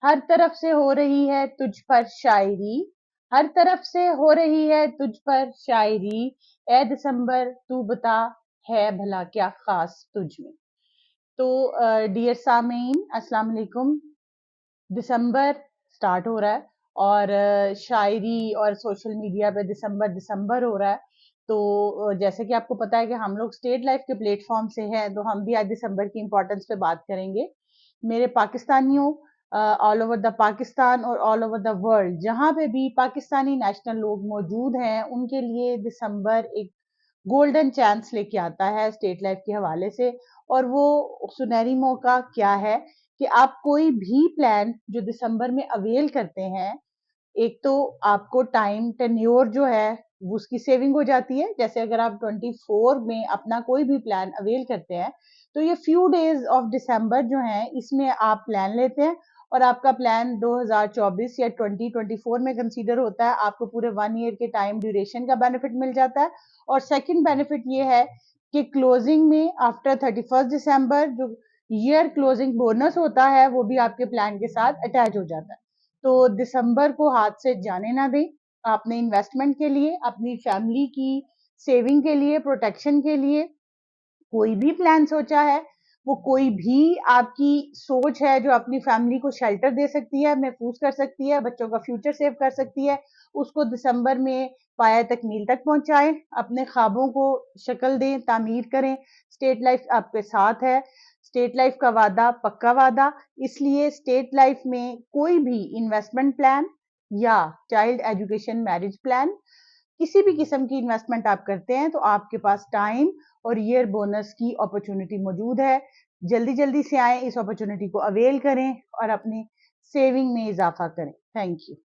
हर तरफ से हो रही है तुझ पर शायरी, हर तरफ से हो रही है तुझ पर शायरी, ए दिसंबर तू बता है भला क्या खास तुझ में। तो डियर सामीन अस्सलाम वालेकुम। दिसंबर स्टार्ट हो रहा है और शायरी और सोशल मीडिया पे दिसंबर दिसंबर हो रहा है। तो जैसे कि आपको पता है कि हम लोग स्टेट लाइफ के प्लेटफॉर्म से हैं, तो हम भी आज दिसंबर की इम्पोर्टेंस पे बात करेंगे। मेरे पाकिस्तानियों, ऑल ओवर द पाकिस्तान और ऑल ओवर द वर्ल्ड, जहाँ पे भी पाकिस्तानी नेशनल लोग मौजूद हैं, उनके लिए दिसंबर एक गोल्डन चांस लेके आता है स्टेट लाइफ के हवाले से। और वो सुनहरी मौका क्या है कि आप कोई भी प्लान जो दिसंबर में अवेल करते हैं, एक तो आपको टाइम टेन्योर जो है वो उसकी सेविंग हो जाती है। जैसे अगर आप 24 में अपना कोई भी प्लान अवेल करते हैं, तो ये फ्यू डेज ऑफ दिसंबर जो है इसमें आप प्लान लेते हैं और आपका प्लान 2024 या 2024 में कंसीडर होता है। आपको पूरे 1 ईयर के टाइम ड्यूरेशन का बेनिफिट मिल जाता है। और सेकंड बेनिफिट ये है कि क्लोजिंग में आफ्टर 31 दिसंबर जो ईयर क्लोजिंग बोनस होता है वो भी आपके प्लान के साथ अटैच हो जाता है। तो दिसंबर को हाथ से जाने ना दें। आपने इन्वेस्टमेंट के लिए, अपनी फैमिली की सेविंग के लिए, प्रोटेक्शन के लिए कोई भी प्लान सोचा है, वो कोई भी आपकी सोच है जो अपनी फैमिली को शेल्टर दे सकती है, महफूज कर सकती है, बच्चों का फ्यूचर सेव कर सकती है, उसको दिसंबर में पाया तकमील तक पहुंचाएं। अपने ख्वाबों को शक्ल दें, तामीर करें। स्टेट लाइफ आपके साथ है। स्टेट लाइफ का वादा पक्का वादा। इसलिए स्टेट लाइफ में कोई भी इन्वेस्टमेंट प्लान या चाइल्ड एजुकेशन मैरिज प्लान, किसी भी किस्म की इन्वेस्टमेंट आप करते हैं, तो आपके पास टाइम और ईयर बोनस की अपॉर्चुनिटी मौजूद है। जल्दी जल्दी से आए, इस अपॉर्चुनिटी को अवेल करें और अपनी सेविंग में इजाफा करें। Thank you.